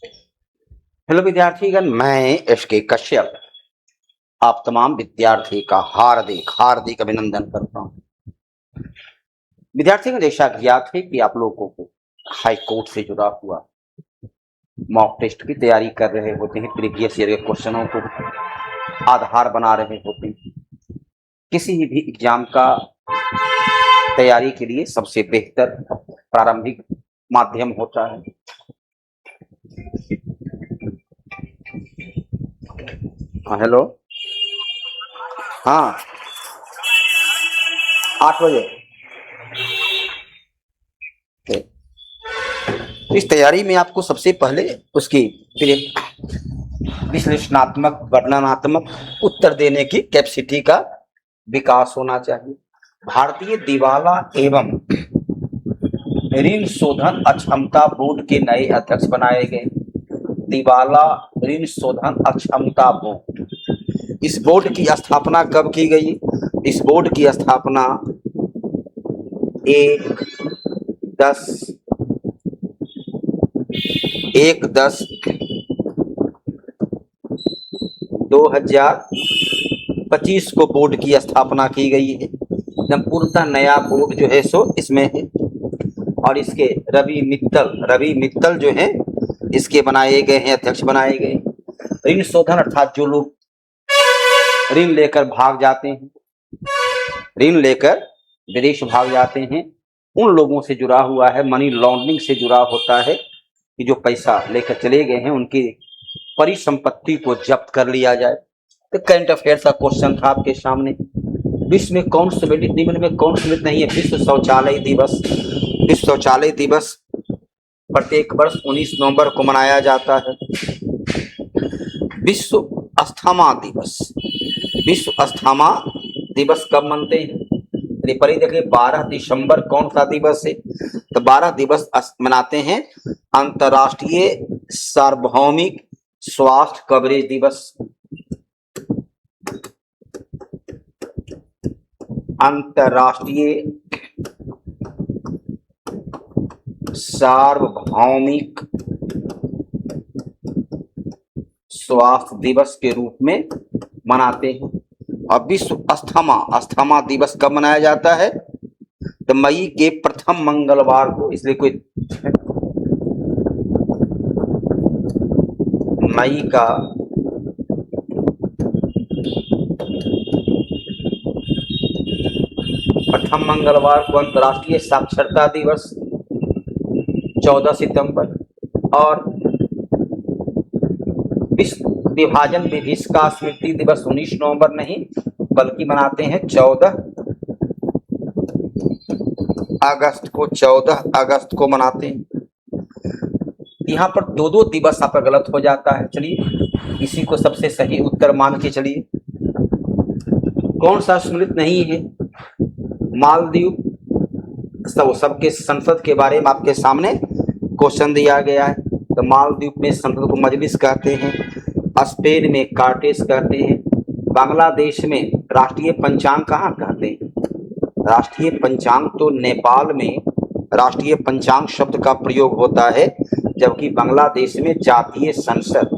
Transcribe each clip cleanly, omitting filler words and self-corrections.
Hello विद्यार्थीगण, मैं S के कश्यप आप तमाम विद्यार्थी का हार्दिक हार्दिक अभिनंदन करता हूँ। विद्यार्थियों, जैसा ज्ञात है कि आप लोगों को हाई कोर्ट से जुड़ा हुआ मॉक टेस्ट की तैयारी कर रहे होते हैं, प्रीवियस ईयर के क्वेश्चनों को आधार बना रहे होते हैं। किसी भी एग्जाम का तैयारी के लिए सबसे बेहतर प्रारंभिक माध्यम होता है। हेलो, हाँ, 8 बजे। इस तैयारी में आपको सबसे पहले उसकी विश्लेषणात्मक वर्णनात्मक उत्तर देने की कैपेसिटी का विकास होना चाहिए। भारतीय दिवाला एवं ऋण शोधन अक्षमता बोर्ड के नए अध्यक्ष बनाए गए। दिवाला ऋण शोधन अक्षमता बोर्ड, इस बोर्ड की स्थापना कब की गई? इस बोर्ड की स्थापना 1/10/2025 को बोर्ड की स्थापना की गई है। जब पूर्णतः नया बोर्ड जो है सो इसमें है और इसके रवि मित्तल जो है इसके बनाए गए हैं, अध्यक्ष बनाए गए। ऋण शोधन अर्थात जो लोग ऋण लेकर भाग जाते हैं, ऋण लेकर विदेश भाग जाते हैं, उन लोगों से जुड़ा हुआ है। मनी लॉन्ड्रिंग से जुड़ा होता है कि जो पैसा लेकर चले गए हैं उनकी परिसंपत्ति को जब्त कर लिया जाए। तो करंट अफेयर्स का क्वेश्चन था आपके सामने। विश्व में कौन सम्मिलित, निम्न में कौन सम्मिलित नहीं है? विश्व शौचालय दिवस। विश्व शौचालय दिवस प्रत्येक वर्ष 19 नवंबर को मनाया जाता है। विश्व अस्थमा दिवस, विश्व अस्थमा दिवस कब मनते हैं? पढ़े देखिए, 12 दिसंबर कौन सा दिवस है? तो 12 दिवस मनाते हैं अंतर्राष्ट्रीय सार्वभौमिक स्वास्थ्य कवरेज दिवस। अंतर्राष्ट्रीय सार्वभौमिक स्वास्थ्य दिवस के रूप में मनाते हैं। और विश्व अस्थमा दिवस कब मनाया जाता है? तो मई के प्रथम मंगलवार को। इसलिए कोई मई का प्रथम मंगलवार को अंतर्राष्ट्रीय साक्षरता दिवस 14 सितंबर। और विश्व विभाजन विभीषिका स्मृति दिवस 19 नवंबर नहीं बल्कि मनाते हैं 14 अगस्त को। 14 अगस्त को मनाते हैं। यहाँ पर दो दिवस आपका गलत हो जाता है। चलिए इसी को सबसे सही उत्तर मान के चलिए। कौन सा सम्मिलित नहीं है? मालदीव। सबके संसद के बारे में आपके सामने क्वेश्चन दिया गया है। तो मालदीव में संसद को मजलिस कहते हैं, स्पेन में कार्टेस कहते हैं, बांग्लादेश में राष्ट्रीय पंचांग कहाँ कहते हैं? राष्ट्रीय पंचांग तो नेपाल में राष्ट्रीय पंचांग शब्द का प्रयोग होता है, जबकि बांग्लादेश में जातीय संसद।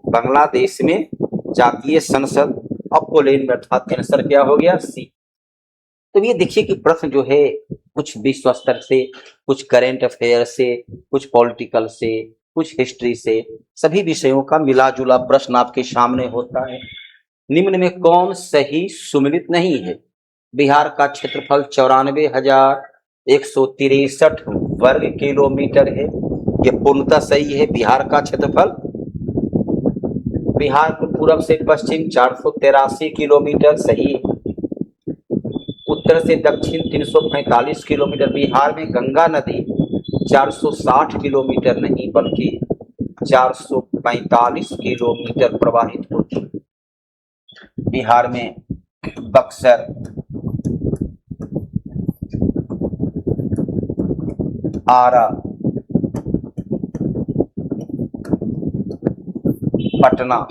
बांग्लादेश में जातीय संसद। अब पोलैंड में अर्थात आंसर क्या हो गया? सी। तो ये देखिए कि प्रश्न जो है कुछ विश्व स्तर से, कुछ करेंट अफेयर से, कुछ पॉलिटिकल से, कुछ हिस्ट्री से, सभी विषयों का मिला जुला प्रश्न आपके सामने होता है। निम्न में कौन सही सुमेलित नहीं है? बिहार का क्षेत्रफल 94,163 वर्ग किलोमीटर है। ये पूर्णतः सही है। बिहार का क्षेत्रफल, बिहार को पूर्व से पश्चिम 483 किलोमीटर सही है। उत्तर से दक्षिण 345 किलोमीटर। बिहार में गंगा नदी 460 किलोमीटर नहीं बल्कि 445 किलोमीटर प्रवाहित होती है। बिहार में बक्सर, आरा, पटना,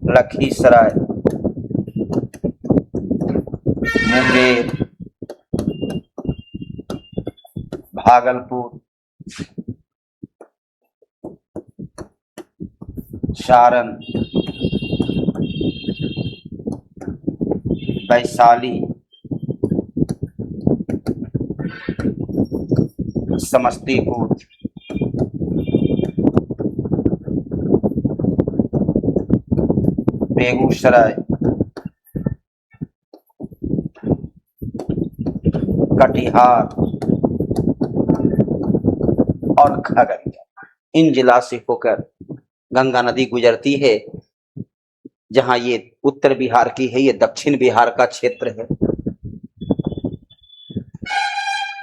लखीसराय, मुंगेर, भागलपुर, सारण, वैशाली, समस्तीपुर, बेगूसराय, कटिहार और खगड़िया। इन जिला से होकर गंगा नदी गुजरती है। जहां ये उत्तर बिहार की है, ये दक्षिण बिहार का क्षेत्र है।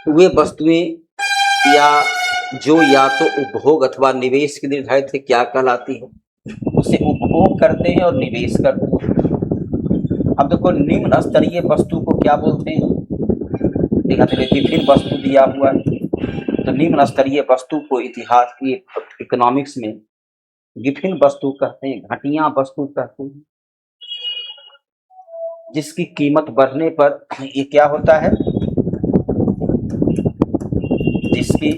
वे वस्तुएं या तो उपभोग अथवा निवेश के निर्धारित है, क्या कहलाती है, उसे उपभोग करते हैं और निवेश करते हैं। अब देखो, निम्न स्तरीय वस्तु को क्या बोलते हैं? देखा तो विभिन्न वस्तु दिया हुआ है, तो निम्न स्तरीय वस्तु को इतिहास की इकोनॉमिक्स में विभिन्न वस्तु कहते हैं, घटिया वस्तु कहते हैं, जिसकी कीमत बढ़ने पर ये क्या होता है, जिसकी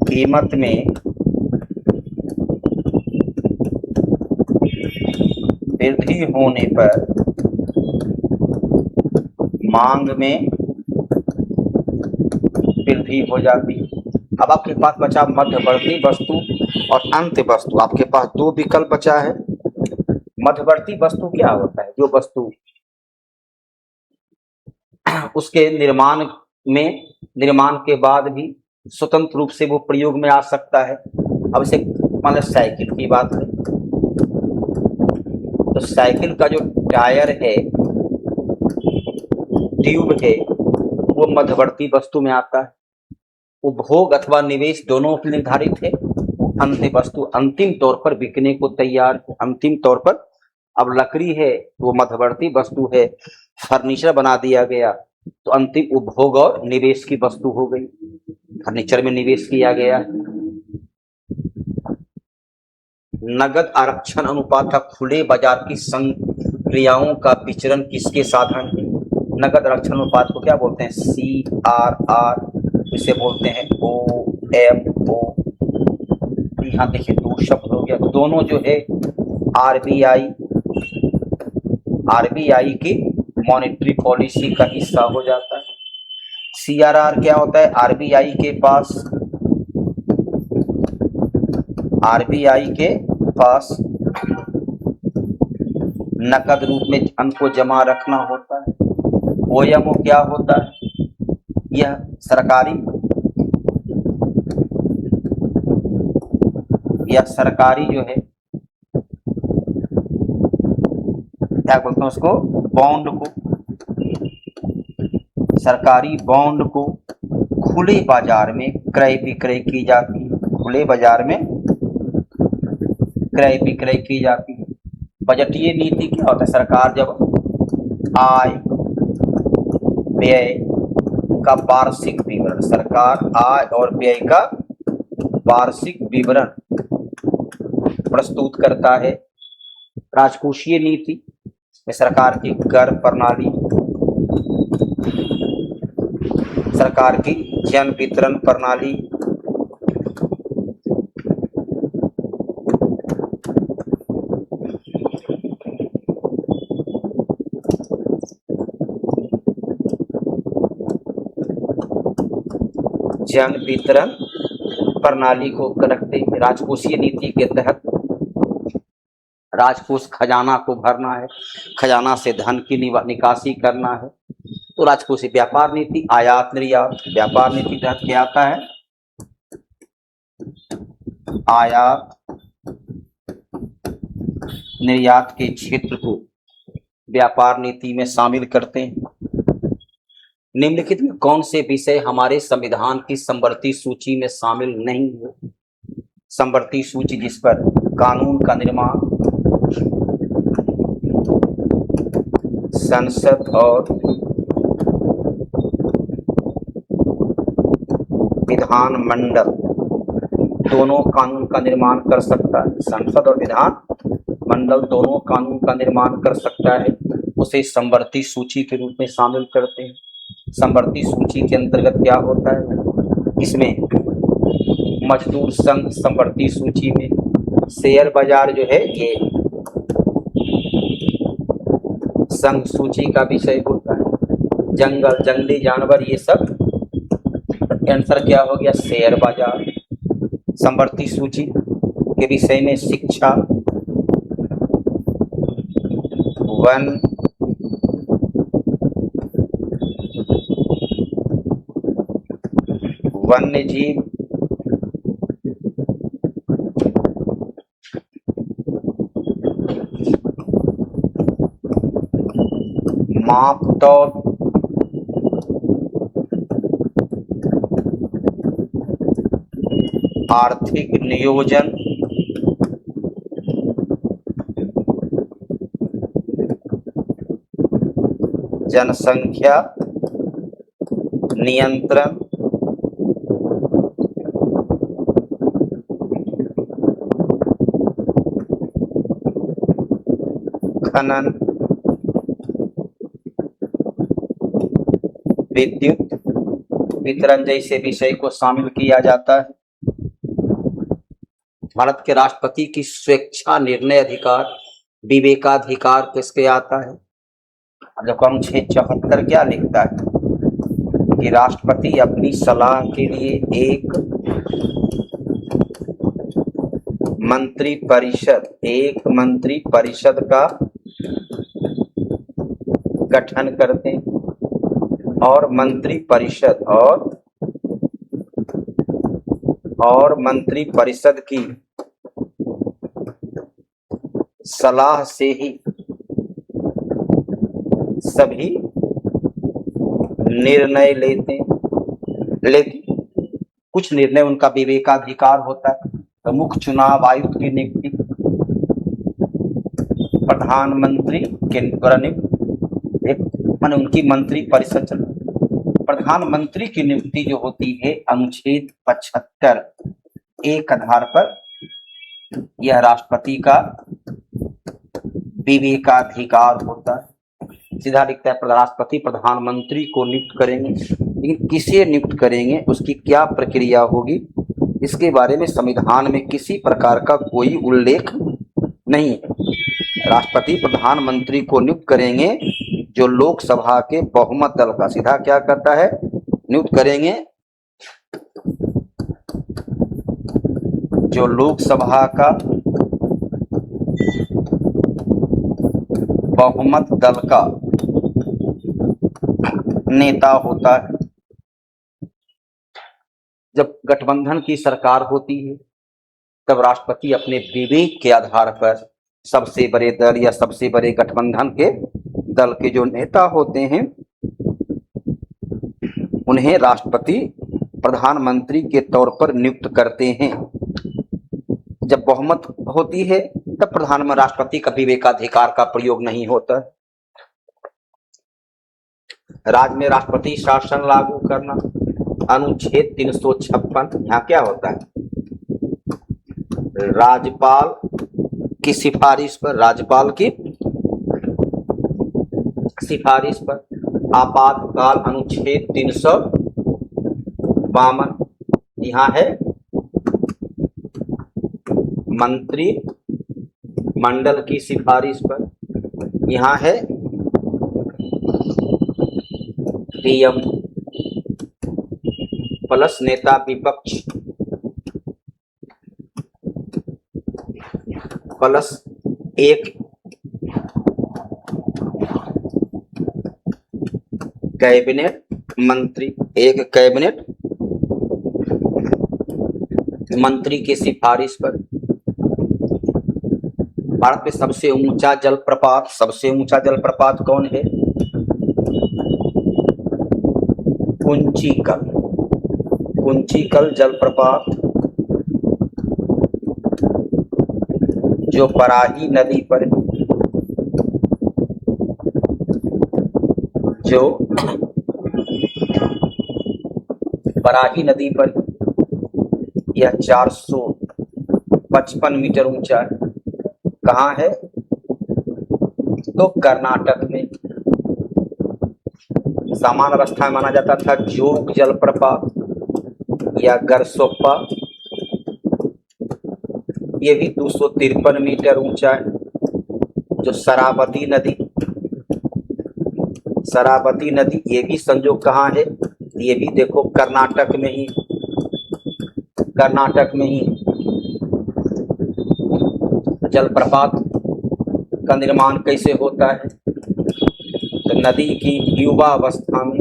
कीमत में वृद्धि होने पर मांग में वृद्धि हो जाती है। अब आपके पास बचा मध्यवर्ती वस्तु और अंत वस्तु। आपके पास दो विकल्प बचा है। मध्यवर्ती वस्तु क्या होता है? जो वस्तु उसके निर्माण के बाद भी स्वतंत्र रूप से वो प्रयोग में आ सकता है। अब इसे मान लो साइकिल की बात है, तो साइकिल का जो टायर है, ट्यूब है, वो मध्यवर्ती वस्तु में आता है। उपभोग अथवा निवेश दोनों निर्धारित है। अंत वस्तु अंतिम तौर पर बिकने को तैयार है। अंतिम तौर पर अब लकड़ी है, वो मध्यवर्ती वस्तु है, फर्नीचर बना दिया गया तो अंतिम उपभोग और निवेश की वस्तु हो गई। फर्नीचर में निवेश किया गया। नगद आरक्षण अनुपात का खुले बाजार की संक्रियाओं का विचरण किसके साधन है? नगद आरक्षण अनुपात को क्या बोलते हैं? CRR, इसे बोलते हैं OMO। यहाँ देखिए दो शब्द हो गया। दोनों जो है RBI की मॉनेटरी पॉलिसी का हिस्सा हो जाता है। CRR क्या होता है? RBI के पास नकद रूप में धन को जमा रखना होता है। OMO क्या होता है? यह सरकारी जो है, क्या बोलते हैं उसको, बॉन्ड को, सरकारी बॉन्ड को खुले बाजार में क्रय विक्रय की जाती है। खुले बाजार में क्रय विक्रय की जाती है। बजटीय नीति क्या होता है? सरकार जब आय व्यय का वार्षिक विवरण, सरकार आय और व्यय का वार्षिक विवरण प्रस्तुत करता है। राजकोषीय नीति में सरकार की कर प्रणाली, सरकार की जन वितरण प्रणाली, जन वितरण प्रणाली को रखते हैं। राजकोषीय नीति के तहत राजकोष खजाना को भरना है, खजाना से धन की निकासी करना है। तो राजकोषीय व्यापार नीति, आयात निर्यात, व्यापार नीति तहत क्या आता है? आयात निर्यात के क्षेत्र को व्यापार नीति में शामिल करते हैं। निम्नलिखित में कौन से विषय हमारे संविधान की समवर्ती सूची में शामिल नहीं है? समवर्ती सूची जिस पर कानून का निर्माण, संसद और विधानमंडल दोनों कानून का निर्माण कर सकता है। संसद और विधान मंडल दोनों कानून का निर्माण कर सकता है। उसे समवर्ती सूची के रूप में शामिल करते हैं। समवर्ती सूची के अंतर्गत क्या होता है, इसमें मजदूर संघ समवर्ती सूची में, शेयर बाजार जो है ये संघ सूची का विषय होता है, जंगल जंगली जानवर ये सब, आंसर क्या हो गया, शेयर बाजार। समवर्ती सूची के विषय में शिक्षा, वन, वन्य जीव, मापतौल, आर्थिक नियोजन, जनसंख्या नियंत्रण, खनन, विद्युत वितरण जैसे विषय को शामिल किया जाता है। भारत के राष्ट्रपति की स्वेच्छा निर्णय अधिकार, विवेकाधिकार किसके आता है। जब हम 674 क्या लिखता है कि राष्ट्रपति अपनी सलाह के लिए एक मंत्री परिषद का गठन करते हैं और मंत्री परिषद की सलाह से ही सभी निर्णय लेते हैं। लेकिन कुछ निर्णय उनका विवेकाधिकार होता है। प्रमुख चुनाव आयुक्त की नियुक्ति, प्रधानमंत्री के द्वारा माने उनकी मंत्री परिषद चल, प्रधानमंत्री की नियुक्ति जो होती है अनुच्छेद 75 एक आधार पर, यह राष्ट्रपति का विवेकाधिकार होता है। सीधा लिखता है राष्ट्रपति प्रधानमंत्री को नियुक्त करेंगे, लेकिन किसे नियुक्त करेंगे, उसकी क्या प्रक्रिया होगी, इसके बारे में संविधान में किसी प्रकार का कोई उल्लेख नहीं है। राष्ट्रपति प्रधानमंत्री को नियुक्त करेंगे जो लोकसभा के बहुमत दल का, सीधा क्या करता है, नियुक्त करेंगे जो लोकसभा का बहुमत दल का नेता होता है। जब गठबंधन की सरकार होती है तब राष्ट्रपति अपने विवेक के आधार पर सबसे बड़े दल या सबसे बड़े गठबंधन के दल के जो नेता होते हैं उन्हें राष्ट्रपति प्रधानमंत्री के तौर पर नियुक्त करते हैं। जब बहुमत होती है तब प्रधानमंत्री राष्ट्रपति का विवेकाधिकार का प्रयोग नहीं होता। राज्य में राष्ट्रपति शासन लागू करना, अनुच्छेद 356, यहाँ क्या होता है, राज्यपाल की सिफारिश पर, राज्यपाल की सिफारिश पर आपातकाल, अनुच्छेद 352, यहाँ है मंत्री मंडल की सिफारिश पर, यहाँ है पीएम प्लस नेता विपक्ष प्लस एक कैबिनेट मंत्री, एक कैबिनेट मंत्री की सिफारिश पर। भारत में सबसे ऊंचा जलप्रपात कौन है, कुंचिकल जलप्रपात जो बराही नदी पर, यह 455 मीटर ऊंचा है। कहाँ है, तो कर्नाटक में। सामान्य अवस्था में माना जाता था जोग जलप्रपात या गरसोप्पा, ये भी 253 मीटर ऊंचा है। जो शरावती नदी ये भी संजोग कहाँ है, ये भी देखो कर्नाटक में ही जलप्रपात का निर्माण कैसे होता है, तो नदी की युवा अवस्था में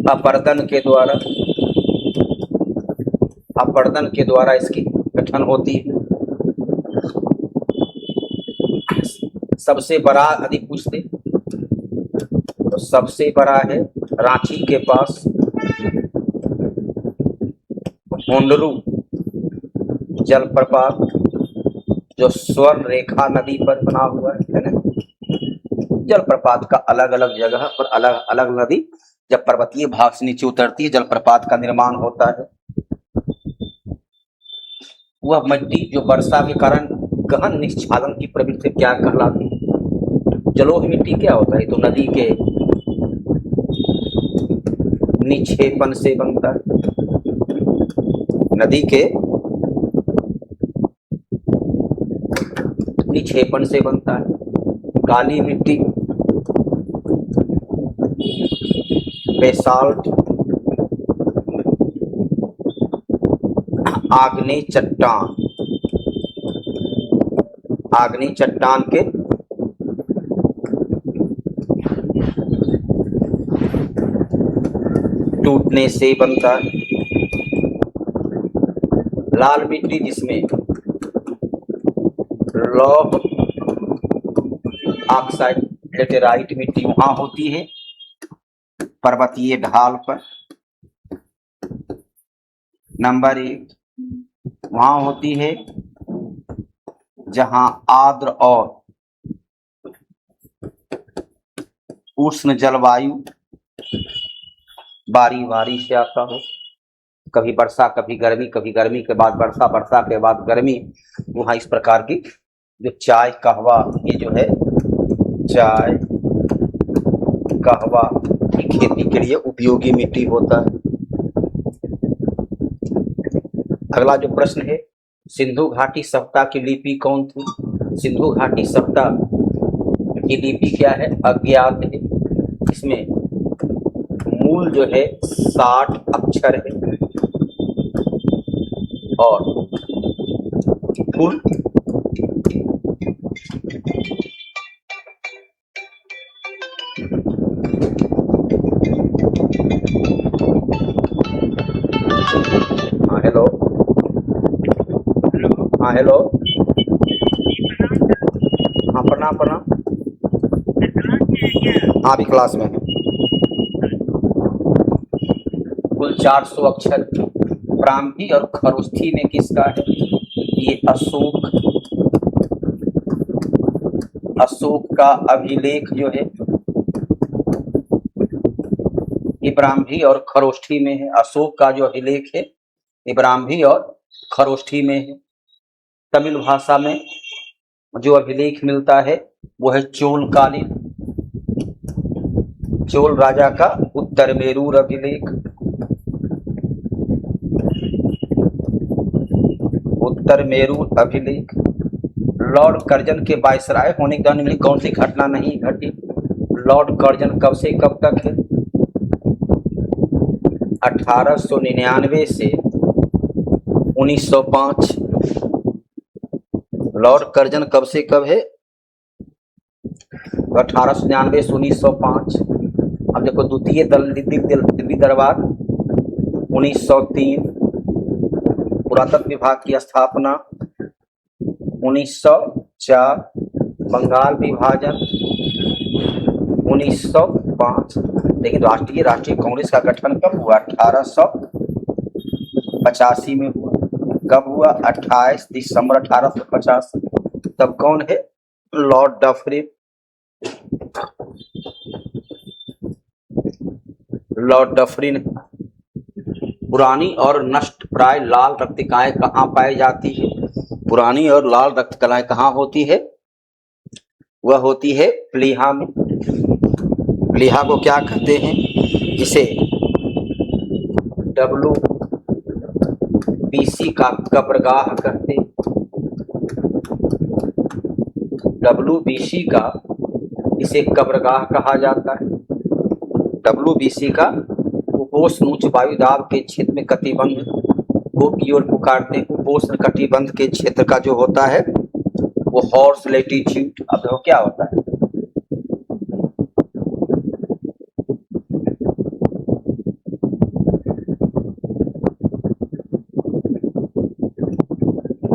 अपर्दन के द्वारा इसकी गठन होती है। सबसे बड़ा यदि पूछते तो सबसे बड़ा है रांची के पास हुंडरू जलप्रपात, जो स्वर्ण रेखा नदी पर बना हुआ है ना। जलप्रपात का अलग अलग जगह पर अलग अलग नदी जब पर्वतीय भाग से नीचे उतरती है, जलप्रपात का निर्माण होता है। वह मिट्टी जो वर्षा के कारण गहन निस्क्षालन की प्रवृत्ति क्या कहलाती है, जलोढ़ मिट्टी क्या होता है, तो नदी के निक्षेपण से बनता है। नदी के निक्षेपण से बनता है। काली मिट्टी बेसाल्ट, आग्नेय चट्टान के टूटने से बनता है। लाल मिट्टी जिसमें लौह ऑक्साइड लेटेराइट मिट्टी वहां होती है पर्वतीय ढाल पर। नंबर 1 वहां होती है जहां आर्द्र और उष्ण जलवायु बारी बारी से आता हो, कभी वर्षा कभी गर्मी, कभी गर्मी के बाद वर्षा, वर्षा के बाद गर्मी। वहां इस प्रकार की जो चाय कहवा, ये जो है चाय कहवा की खेती के लिए उपयोगी मिट्टी होता है। अगला जो प्रश्न है, सिंधु घाटी सभ्यता की लिपि कौन थी। सिंधु घाटी सभ्यता की लिपि क्या है, अज्ञात है। इसमें मूल जो है 60 अक्षर है और कुल हेलो हाँ प्रणाम। हाँ भी क्लास में है। कुल 400 अक्षर ब्राह्मी और खरोष्ठी में किसका है, ये अशोक का अभिलेख जो है ये ब्राह्मी और खरोष्ठी में है। अशोक का जो अभिलेख है ये ब्राह्मी और खरोष्ठी में है। तमिल भाषा में जो अभिलेख मिलता है वो है चोल राजा का उत्तरमेरूर अभिलेख। लॉर्ड कर्जन के वायसराय होने के दौरान में कौन सी घटना नहीं घटी। लॉर्ड कर्जन कब से कब तक है, 1899 से 1905। लॉर्ड कर्जन कब से कब है, 1899 से 1905। अब देखो द्वितीय दिल्ली दरबार 1903, पुरातत्व विभाग की स्थापना 1904, बंगाल विभाजन 1905। लेकिन राष्ट्रीय कांग्रेस का गठन कब हुआ, 1885 में हुआ। कब हुआ, 28 दिसंबर 1850। तब कौन है, लॉर्ड डफरिन पुरानी और नष्ट प्राय लाल रक्तिकाएं कहाँ पाई जाती है? पुरानी और लाल रक्तकलाएं कहाँ होती है? वह होती है प्लीहा में। प्लीहा को क्या कहते हैं? इसे WBC का कब्रगाह कहते हैं। WBC का इसे कब्रगाह कहा जाता है। WBC का उपोष्ण उच्च वायुदाब के क्षेत्र में कटिबंध को की ओर पुकारते हैं। उपोष्ण कटिबंध के क्षेत्र का जो होता है वो हॉर्स लैटिट्यूड। अब देखो क्या होता है,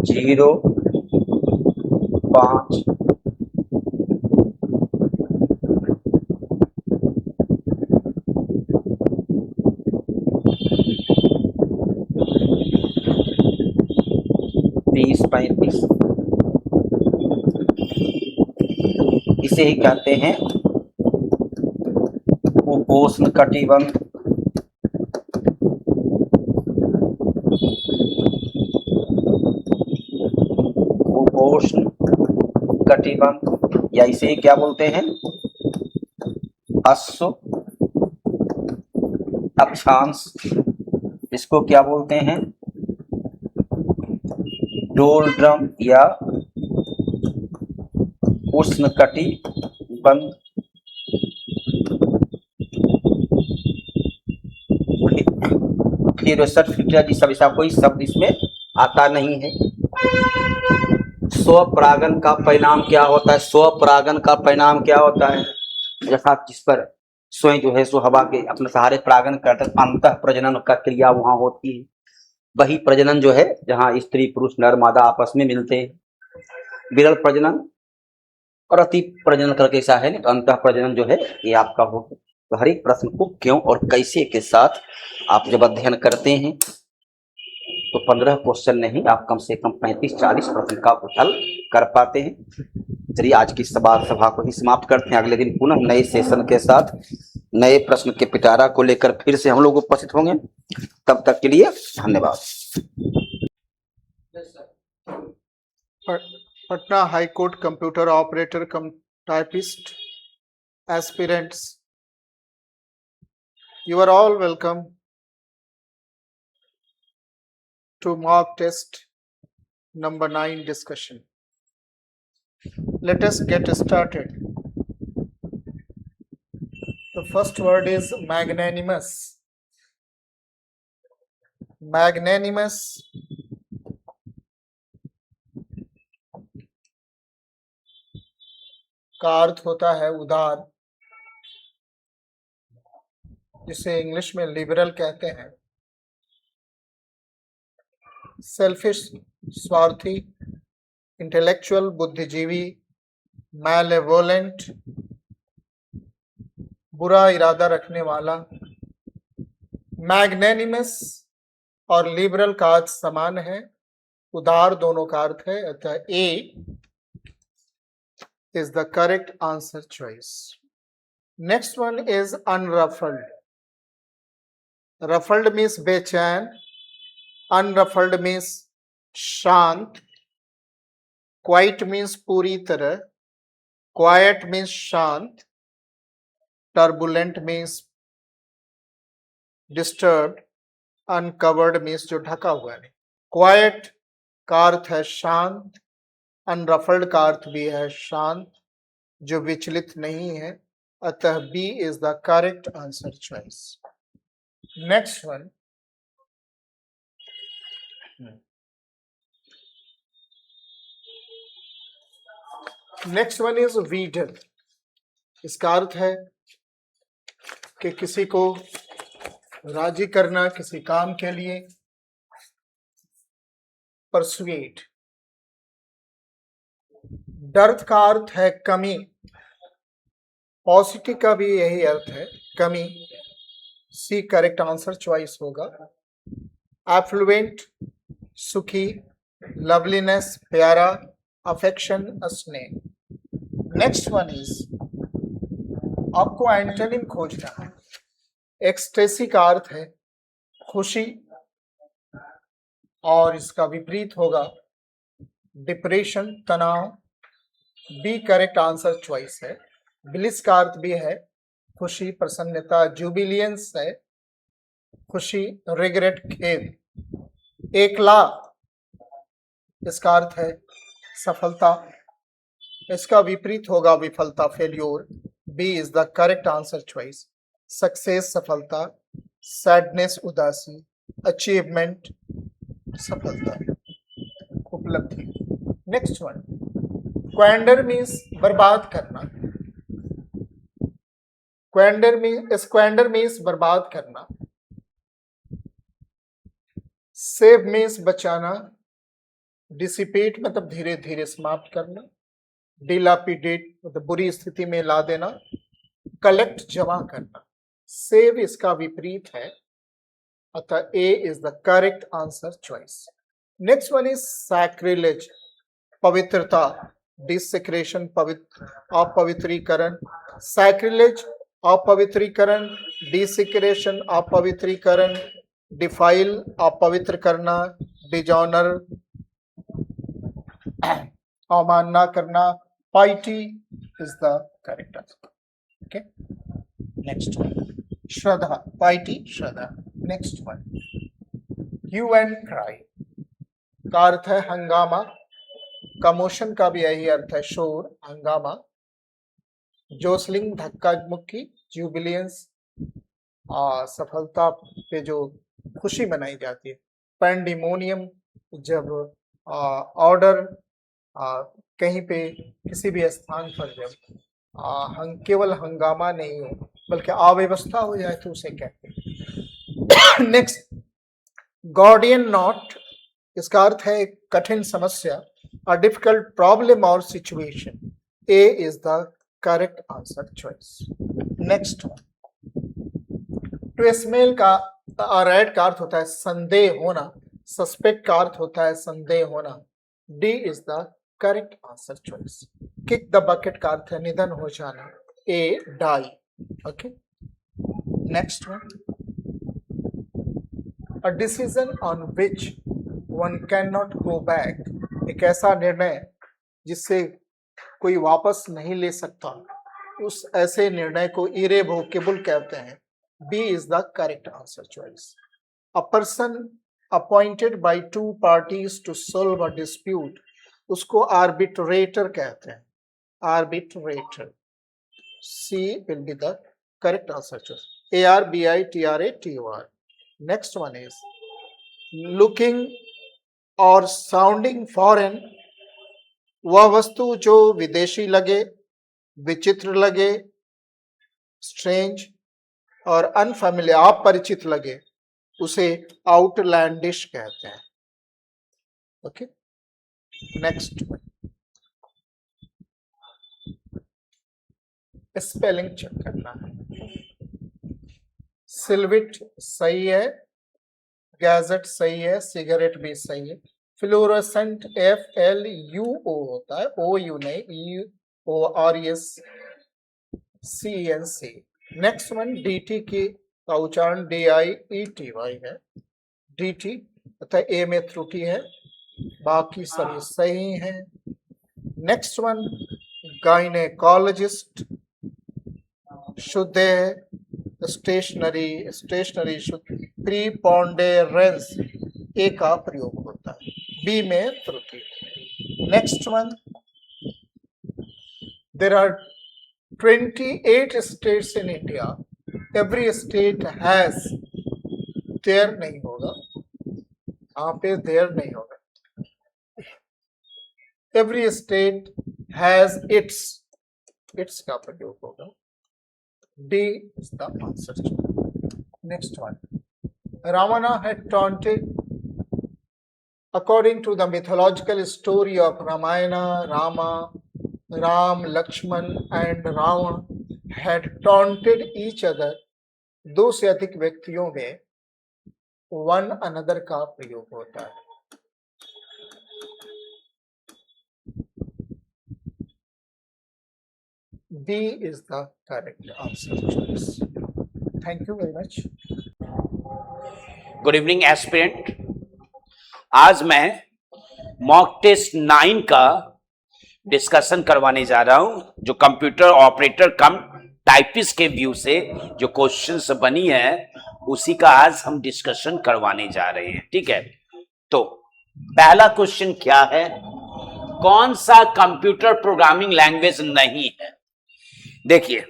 0, 5, 30, 35 इसे ही कहते हैं उपोष्ण कटिबंध। उपोष्ण कटिबंध या इसे ही क्या बोलते हैं? अश्व अक्षांश। इसको क्या बोलते हैं? डोलड्रम या उष्ण कटिबंध। फिर जी सब ऐसा कोई शब्द इसमें आता नहीं है। स्वपरागन का परिणाम क्या होता है? स्वपरागन का परिणाम क्या होता है? जैसा जिस पर स्वयं जो है सो हवा के अपने सहारे परागन करते अंतः प्रजनन का क्रिया वहां होती है। वही प्रजनन जो है जहां स्त्री पुरुष नर मादा आपस में मिलते हैं। विरल प्रजनन और अति प्रजनन करके ऐसा है तो अंतः प्रजनन जो है ये आपका होगा। तो हर एक प्रश्न को क्यों और कैसे के साथ आप जब अध्ययन करते हैं तो 15 क्वेश्चन नहीं, आप कम से कम 35-40 प्रश्न का हल कर पाते हैं। चलिए आज की सभा को ही समाप्त करते हैं। अगले दिन पुनः नए सेशन के साथ नए प्रश्न के पिटारा को लेकर फिर से हम लोग उपस्थित होंगे। तब तक के लिए धन्यवाद। Patna high court computer operator come typist aspirants, you are all welcome to mock test number 9 discussion. Let us get started. The first word is magnanimous. Magnanimous का अर्थ होता है उदार, जिसे इंग्लिश में लिबरल कहते हैं। सेल्फिश स्वार्थी, इंटेलेक्चुअल बुद्धिजीवी, मैलेवोलेंट बुरा इरादा रखने वाला। मैग्नेनिमस और लिबरल का अर्थ समान है, उदार दोनों का अर्थ है। अतः ए is the correct answer choice. Next one is unruffled. Ruffled means बेचैन, unruffled means शांत, quiet means पूरी तरह, quiet means शांत, turbulent means disturbed, uncovered means जो ढका हुआ है। quiet का अर्थ है शांत, अनरफल्ड का अर्थ भी है शांत, जो विचलित नहीं है। अतः B is the correct answer choice. Next one, is वीडर। इसका अर्थ है कि किसी को राजी करना किसी काम के लिए। परसुएट। डर्थ का अर्थ है कमी, पॉजिटिव का भी यही अर्थ है कमी। सी करेक्ट आंसर चॉइस होगा। एफ्लुएंट सुखी, लवलीनेस प्यारा, अफेक्शन स्नेह। नेक्स्ट वन इज, आपको एंटोनिम खोजना है। एक्सटेसी का अर्थ है खुशी, और इसका विपरीत होगा डिप्रेशन, तनाव। बी करेक्ट आंसर चॉइस है। ब्लिस का अर्थ भी है खुशी, प्रसन्नता। जुबिलियंस है खुशी, रिग्रेट खेद। एकला इसका अर्थ है सफलता, इसका विपरीत होगा विफलता, failure. B is the correct answer choice. Success सफलता, सैडनेस उदासी, अचीवमेंट सफलता, उपलब्धि। नेक्स्ट वन, क्वेंडर मीन्स बर्बाद करना। स्क्वेंडर मीन्स बर्बाद करना। सेव मीन्स बचाना। डिसिपेट मतलब धीरे धीरे समाप्त करना। डिलापिडेट मतलब बुरी स्थिति में ला देना। कलेक्ट जमा करना। सेव इसका विपरीत है, अतः A is the correct answer choice. Next one is sacrilege, पवित्रता। डिसेक्रेशन अपवित्रीकरण, सैक्रिलेज अपवित्रीकरण, डिसेक्रेशन अपवित्रीकरण, डिफाइल अपवित्र करना, डिजॉनर अवमानना करना। Piety is the correct answer. Okay, next one, श्रद्धा, पाइटी श्रद्धा। Next one, hue and cry का अर्थ है हंगामा। कमोशन का भी यही अर्थ है, शोर, हंगामा। जोसलिंग धक्का मुक्की। जुबिलियंस सफलता पे जो खुशी मनाई जाती है। पैंडिमोनियम जब ऑर्डर कहीं पे किसी भी स्थान पर जब केवल हंगामा नहीं हो बल्कि अव्यवस्था हो जाए तो उसे कहते हैं। नेक्स्ट, गॉर्डियन नॉट, इसका अर्थ है एक कठिन समस्या, अ डिफिकल्ट प्रॉब्लम और situation. A is the correct answer choice. Next, to smell का रेड का अर्थ होता है संदेह होना। सस्पेक्ट का अर्थ होता है संदेह होना। D is the correct answer choice. Kick the bucket का अर्थ है निधन हो जाना। A die. Okay, next one, a decision on which one can not go back, एक ऐसा निर्णय जिससे कोई वापस नहीं ले सकता, उस ऐसे निर्णय को इरेवोकेबल कहते हैं। B is the correct answer choice. A person appointed by two parties to solve a dispute, उसको आर्बिट्रेटर कहते हैं। Arbitrator. C will be the correct answer choice. ARBITRATOR। Next one is looking और sounding foreign, वह वस्तु जो विदेशी लगे, विचित्र लगे, स्ट्रेंज और अनफैमिलियर अपरिचित लगे, उसे आउटलैंडिश कहते हैं। ओके, नेक्स्ट स्पेलिंग चेक करना है। सिल्विट सही है, गैजेट सही है, सिगरेट भी सही है। फ्लोरोसेंट FLUO होता है, OU नहीं, EORESCENC। नेक्स्ट वन, DT की का उच्चारण DIETY है। DT तथा ए में त्रुटि है, बाकी सभी सही हैं। नेक्स्ट वन, गायनेकोलॉजिस्ट शुद्ध है, स्टेशनरी शुद्ध। प्रीपोंडेरेंस ए का प्रयोग होता है, बी में त्रुटि। Next one, there are 28 states in India. Every state has, there नहीं होगा, यहाँ पे there नहीं होगा। Every state has its का प्रयोग होगा। D is the answer. Next one, Ravana had taunted, according to the mythological story of Ramayana, Ram, Lakshman and Ravana had taunted each other. दो से अधिक व्यक्तियों में वन अनदर का प्रयोग होता है। B is the correct answer choice. Thank you very much. Good evening, aspirant. आज मैं मॉक टेस्ट 9 का डिस्कशन करवाने जा रहा हूं, जो कंप्यूटर ऑपरेटर कम टाइपिस्ट के व्यू से जो क्वेश्चंस बनी है उसी का आज हम डिस्कशन करवाने जा रहे हैं। ठीक है, तो पहला क्वेश्चन क्या है, कौन सा कंप्यूटर प्रोग्रामिंग लैंग्वेज नहीं है। देखिए,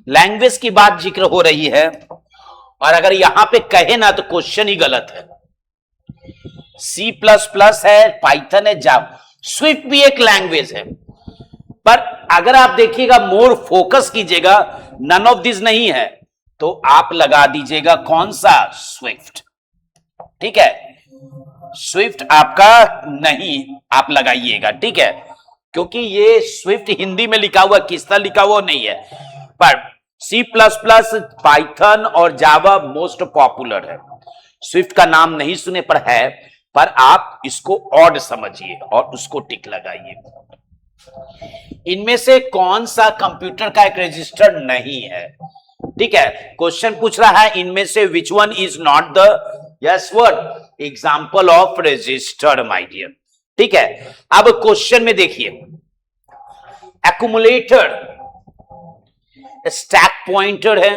लैंग्वेज की बात जिक्र हो रही है और अगर यहां पे कहे ना तो क्वेश्चन ही गलत है। C++ है, पाइथन है, जावा, स्विफ्ट भी एक लैंग्वेज है, पर अगर आप देखिएगा, मोर फोकस कीजिएगा, नन ऑफ दिस नहीं है, तो आप लगा दीजिएगा कौन सा, स्विफ्ट। ठीक है, स्विफ्ट आपका नहीं, आप लगाइएगा। ठीक है, क्योंकि ये स्विफ्ट हिंदी में लिखा हुआ, किस तरह लिखा हुआ नहीं है, पर C++, पाइथन और जावा मोस्ट पॉपुलर है। स्विफ्ट का नाम नहीं सुने पर है, पर आप इसको ऑड समझिए और उसको टिक लगाइए। इनमें से कौन सा कंप्यूटर का एक रजिस्टर नहीं है। ठीक है, क्वेश्चन पूछ रहा है इनमें से which one is not the yes word example of register my dear. ठीक है, अब क्वेश्चन में देखिए, एक्यूमुलेटर, स्टैक पॉइंटर है,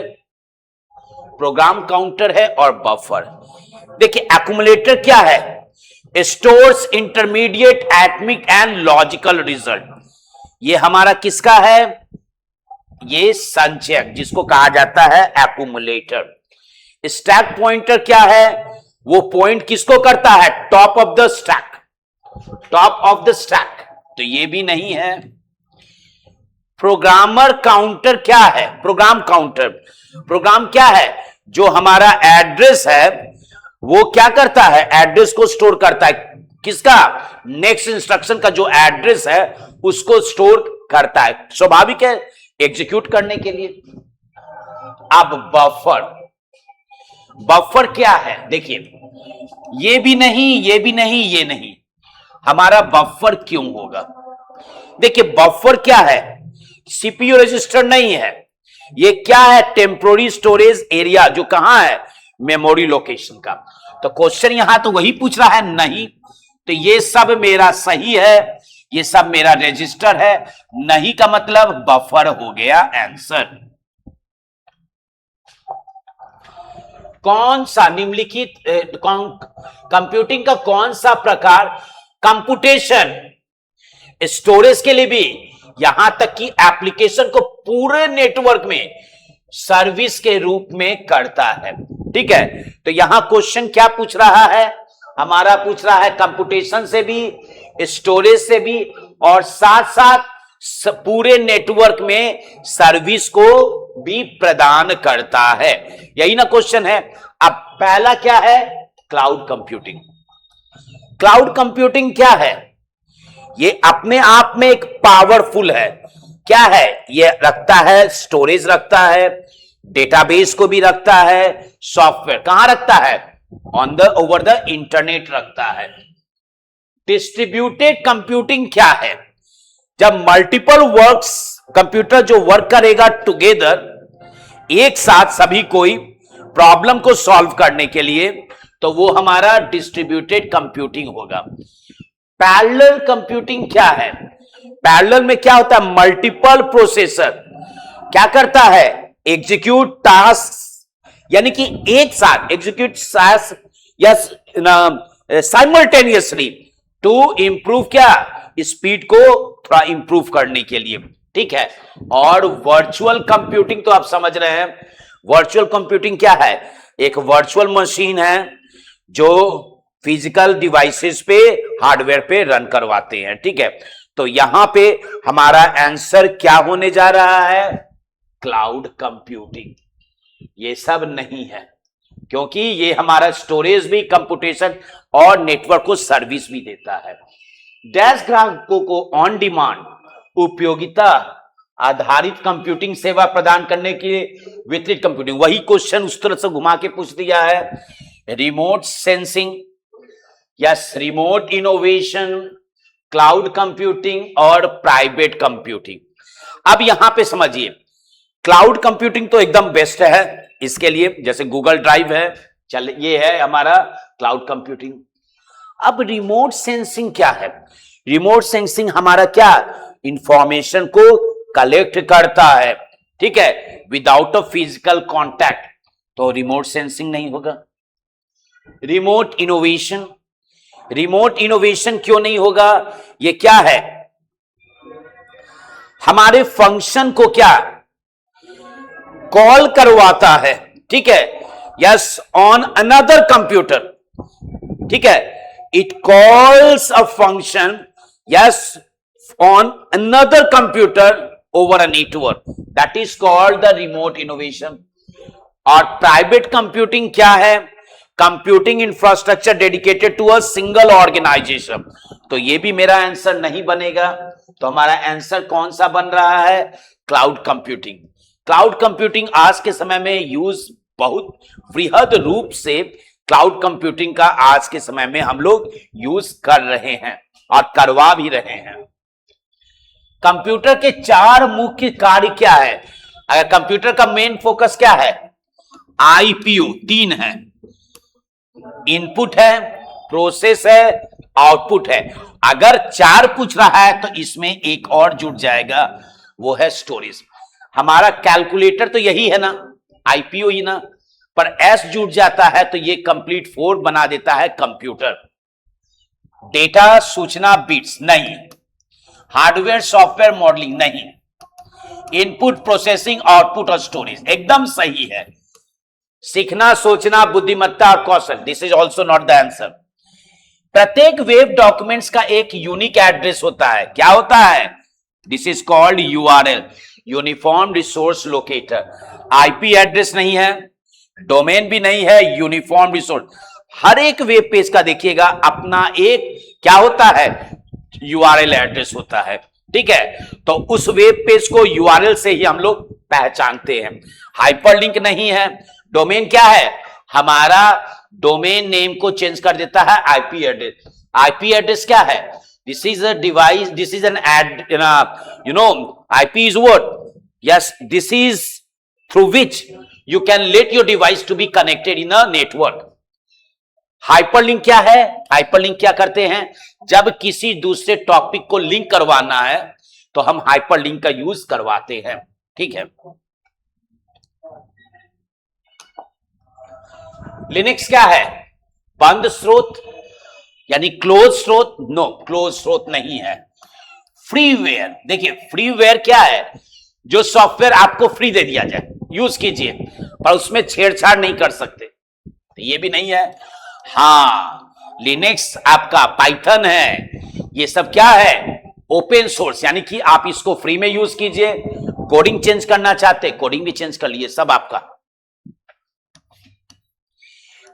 प्रोग्राम काउंटर है और बफर। देखिए, एक्यूमुलेटर क्या है, stores intermediate atomic and logical result. ये हमारा किसका है, ये संचयक, जिसको कहा जाता है एक्यूमुलेटर। स्टैक पॉइंटर क्या है, वो पॉइंट किसको करता है, top of the stack, top of the stack, तो ये भी नहीं है। प्रोग्रामर काउंटर क्या है, प्रोग्राम काउंटर, प्रोग्राम क्या है, जो हमारा एड्रेस है वो क्या करता है, एड्रेस को स्टोर करता है, किसका, नेक्स्ट इंस्ट्रक्शन का जो एड्रेस है उसको स्टोर करता है, स्वाभाविक है, एग्जीक्यूट करने के लिए। अब बफर, बफर क्या है, देखिए, ये भी नहीं, ये भी नहीं, ये नहीं, हमारा बफर क्यों होगा। देखिए, बफर क्या है, सीपीयू रजिस्टर नहीं है, ये क्या है, टेम्पोररी स्टोरेज एरिया, जो कहां है, मेमोरी लोकेशन का। तो क्वेश्चन यहां तो वही पूछ रहा है, नहीं, तो ये सब मेरा सही है, ये सब मेरा रजिस्टर है, नहीं का मतलब बफर हो गया आंसर। कौन सा निम्नलिखित कंप्यूटिंग का कौन सा प्रकार कंप्यूटेशन, स्टोरेज के लिए भी, यहां तक कि एप्लीकेशन को पूरे नेटवर्क में सर्विस के रूप में करता है। ठीक है, तो यहां क्वेश्चन क्या पूछ रहा है, हमारा पूछ रहा है कंप्यूटेशन से भी, स्टोरेज से भी, और साथ साथ पूरे नेटवर्क में सर्विस को भी प्रदान करता है, यही ना क्वेश्चन है। अब पहला क्या है, क्लाउड कंप्यूटिंग। क्लाउड कंप्यूटिंग क्या है, ये अपने आप में एक पावरफुल है, क्या है, ये रखता है, स्टोरेज रखता है, डेटाबेस को भी रखता है, सॉफ्टवेयर कहां रखता है, on the over the internet रखता है। डिस्ट्रीब्यूटेड कंप्यूटिंग क्या है, जब मल्टीपल वर्क्स, कंप्यूटर जो वर्क करेगा टुगेदर, एक साथ सभी कोई प्रॉब्लम को सॉल्व करने के लिए, तो वो हमारा डिस्ट्रीब्यूटेड कंप्यूटिंग होगा। पैरेलल कंप्यूटिंग क्या है, पैरेलल में क्या होता है, मल्टीपल प्रोसेसर क्या करता है, एग्जीक्यूट टास्क, यानी कि एक साथ एग्जीक्यूट या साइमल्टेनियसली टू इंप्रूव क्या, स्पीड को थोड़ा इंप्रूव करने के लिए। ठीक है, और वर्चुअल कंप्यूटिंग तो आप समझ रहे हैं, वर्चुअल कंप्यूटिंग क्या है, एक वर्चुअल मशीन है जो फिजिकल डिवाइसेस पे, हार्डवेयर पे रन करवाते हैं। ठीक है, तो यहां पे हमारा आंसर क्या होने जा रहा है, क्लाउड कंप्यूटिंग। ये सब नहीं है, क्योंकि ये हमारा स्टोरेज भी, कंप्यूटेशन और नेटवर्क को सर्विस भी देता है। डैश ग्राहकों को ऑन डिमांड उपयोगिता आधारित कंप्यूटिंग सेवा प्रदान करने के लिए वितरित कंप्यूटिंग, वही क्वेश्चन उस तरह से घुमा के पूछ दिया है। Remote sensing, yes, remote innovation, cloud computing और प्राइवेट कंप्यूटिंग। अब यहां पे समझिए, क्लाउड कंप्यूटिंग तो एकदम बेस्ट है इसके लिए, जैसे गूगल ड्राइव है, चल ये है हमारा क्लाउड कंप्यूटिंग। अब रिमोट सेंसिंग क्या है? रिमोट सेंसिंग हमारा क्या, इंफॉर्मेशन को कलेक्ट करता है, ठीक है, विदाउट अ फिजिकल कांटेक्ट, तो रिमोट सेंसिंग नहीं होगा। रिमोट इनोवेशन, रिमोट इनोवेशन क्यों नहीं होगा? ये क्या है, हमारे फंक्शन को क्या कॉल करवाता है, ठीक है, यस, ऑन अनदर कंप्यूटर, ठीक है, it calls a function, yes, on another computer over a network, that is called the remote innovation. और प्राइवेट कंप्यूटिंग क्या है? Computing infrastructure dedicated to a single organisation. तो ये भी मेरा आंसर नहीं बनेगा, तो हमारा आंसर कौन सा बन रहा है? Cloud computing. क्लाउड कंप्यूटिंग आज के समय में यूज बहुत वृहद रूप से क्लाउड कंप्यूटिंग का आज के समय में हम लोग यूज कर रहे हैं और करवा भी रहे हैं। कंप्यूटर के 4 मुख्य कार्य क्या है? अगर कंप्यूटर का मेन फोकस क्या है? आईपीयू 3 है, इनपुट है, प्रोसेस है, आउटपुट है। अगर 4 पूछ रहा है तो इसमें एक और जुड़ जाएगा, वो है स्टोरेज। हमारा कैलकुलेटर तो यही है ना, आईपीयू ही ना, पर एस जुड़ जाता है तो ये कंप्लीट 4 बना देता है कंप्यूटर। डेटा सूचना बिट्स नहीं, हार्डवेयर सॉफ्टवेयर मॉडलिंग नहीं, इनपुट प्रोसेसिंग आउटपुट और स्टोरेज एकदम सही है। सीखना, सोचना, बुद्धिमत्ता और कौशल, this is also not the answer. प्रत्येक वेब डॉक्यूमेंट्स का एक यूनिक एड्रेस होता है, क्या होता है? This is called URL, uniform resource locator. IP address नहीं है, डोमेन भी नहीं है, यूनिफॉर्म रिसोर्स। हर एक वेब पेज का देखिएगा अपना एक क्या होता है, यूआरएल एड्रेस होता है, ठीक है। तो उस वेब पेज को यूआरएल से ही हम लोग पहचानते हैं। हाइपरलिंक नहीं है। डोमेन क्या है? हमारा डोमेन नेम को चेंज कर देता है आईपी एड्रेस। आईपी एड्रेस क्या है? This is a device, this is an ad, you know, IP is what? Yes, this is through which you can let your device to be connected in a network. Hyperlink क्या है? Hyperlink क्या करते हैं? जब किसी दूसरे topic को link करवाना है तो हम हाइपरलिंक का यूज करवाते हैं, ठीक है। लिनक्स क्या है? बंद स्रोत यानी क्लोज स्रोत? नो, क्लोज स्रोत नहीं है। फ्रीवेयर, देखिए फ्रीवेयर क्या है? जो सॉफ्टवेयर आपको फ्री दे दिया जाए, यूज कीजिए, पर उसमें छेड़छाड़ नहीं कर सकते, तो ये भी नहीं है। हाँ, लिनक्स आपका पाइथन है, ये सब क्या है? ओपन सोर्स, यानी कि आप इसको फ्री में यूज कीजिए। कोडिंग चेंज करना चाहते, कोडिंग भी चेंज कर लिए, सब आपका।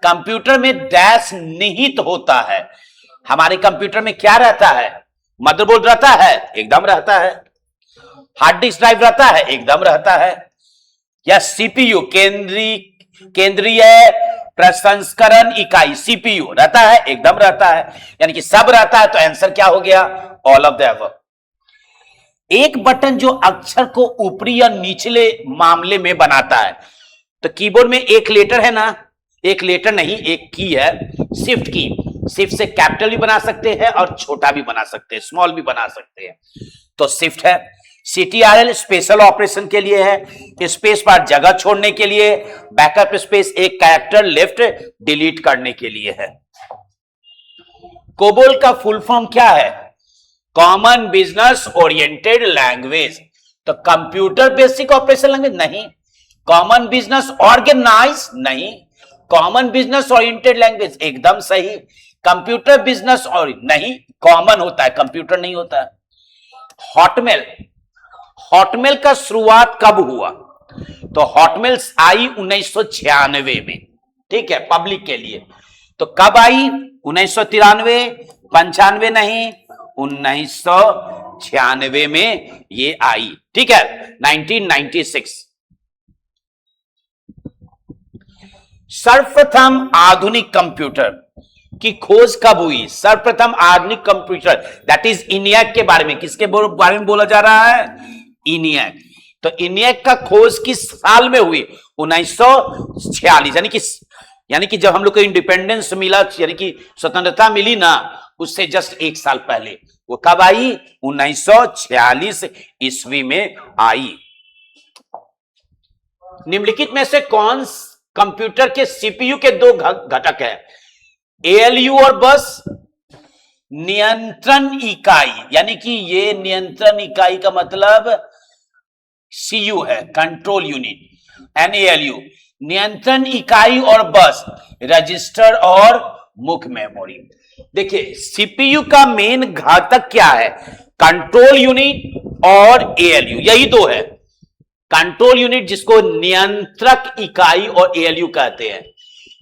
कंप्यूटर में डैश निहित होता है। हमारे कंप्यूटर में क्या रहता है? मदरबोर्ड रहता है, एकदम रहता है। हार्ड डिस्क ड्राइव रहता है, एकदम रहता है। या सीपीयू, केंद्रीय प्रसंस्करण इकाई, सीपीयू रहता है, एकदम रहता है। यानी कि सब रहता है, तो आंसर क्या हो गया? All of the above. एक बटन जो अक्षर को ऊपरी या निचले मामले में बनाता है, तो कीबोर्ड में एक लेटर है ना, एक लेटर नहीं, एक की है, शिफ्ट की। शिफ्ट से कैपिटल भी बना सकते हैं और छोटा भी बना सकते हैं, स्मॉल भी बना सकते हैं, तो शिफ्ट है। CTRL स्पेशल ऑपरेशन के लिए है, स्पेस बार जगह छोड़ने के लिए, बैकअप स्पेस एक कैरेक्टर लेफ्ट डिलीट करने के लिए है। कोबोल का फुल फॉर्म क्या है? Common business oriented language. तो कंप्यूटर बेसिक ऑपरेशन लैंग्वेज नहीं, कॉमन बिजनेस ऑर्गेनाइज नहीं, कॉमन बिजनेस ओरिएंटेड लैंग्वेज एकदम सही। कंप्यूटर बिजनेस और नहीं, कॉमन होता है, कंप्यूटर नहीं होता है। हॉटमेल, हॉटमेल का शुरुआत कब हुआ? तो हॉटमेल आई 1996 में, ठीक है, पब्लिक के लिए। तो कब आई? 1993, 95 नहीं, 1996 में ये आई, ठीक है, 1996। सर्वप्रथम आधुनिक कंप्यूटर की खोज कब हुई? सर्वप्रथम आधुनिक कंप्यूटर, दैट इज इनियक के बारे में। किसके बारे में बोला जा रहा है? इनियक। तो इनियक का खोज किस साल में हुई? 1946, यानी कि यानी कि जब हम लोग को इंडिपेंडेंस मिला, यानी कि स्वतंत्रता मिली ना, उससे जस्ट 1 साल पहले। वो कब आई? 1946 ईस्वी में आई। निम्नलिखित में से कौन कंप्यूटर के सीपीयू के 2 घटक है? एएलयू और बस नियंत्रण इकाई, यानी कि ये नियंत्रण इकाई का मतलब सीयू है, कंट्रोल यूनिट। एनएएलयू नियंत्रण इकाई और बस रजिस्टर और मुख्य मेमोरी। देखिए सीपीयू का मेन घटक क्या है? कंट्रोल यूनिट और एएलयू, यही 2 है। कंट्रोल यूनिट जिसको नियंत्रक इकाई और एएलयू कहते हैं।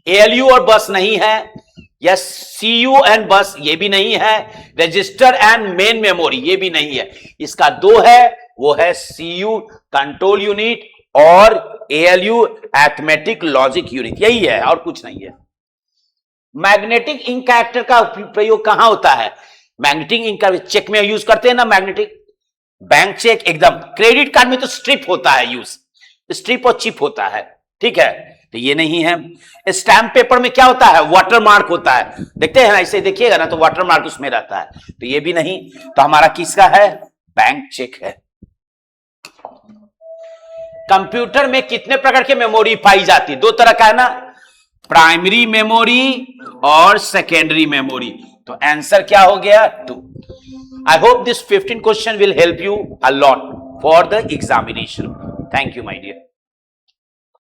एएलयू और बस नहीं है, या सीयू एंड बस ये भी नहीं है, रजिस्टर एंड मेन मेमोरी ये भी नहीं है। इसका 2 है, वो है सीयू कंट्रोल यूनिट और एएलयू अरिथमेटिक लॉजिक यूनिट, यही है और कुछ नहीं है। मैग्नेटिक इंक कैरेक्टर का प्रयोग कहां होता है? मैग्नेटिक इंक का चेक में यूज करते हैं ना, मैग्नेटिक बैंक चेक, एकदम। क्रेडिट कार्ड में तो स्ट्रिप होता है यूज, स्ट्रिप और चिप होता है, ठीक है, तो ये नहीं है। स्टैम्प पेपर में क्या होता है? वाटरमार्क होता है, देखते हैं ना, ऐसे देखिएगा ना तो वाटरमार्क उसमें रहता है, तो ये भी नहीं। तो हमारा किसका है? बैंक चेक है। कंप्यूटर में कितने प्रकार की मेमोरी पाई जाती है? 2 तरह का है ना, प्राइमरी मेमोरी और सेकेंडरी मेमोरी। तो आंसर क्या हो गया? 2। I hope this 15 question will help you a lot for the examination. Thank you, my dear.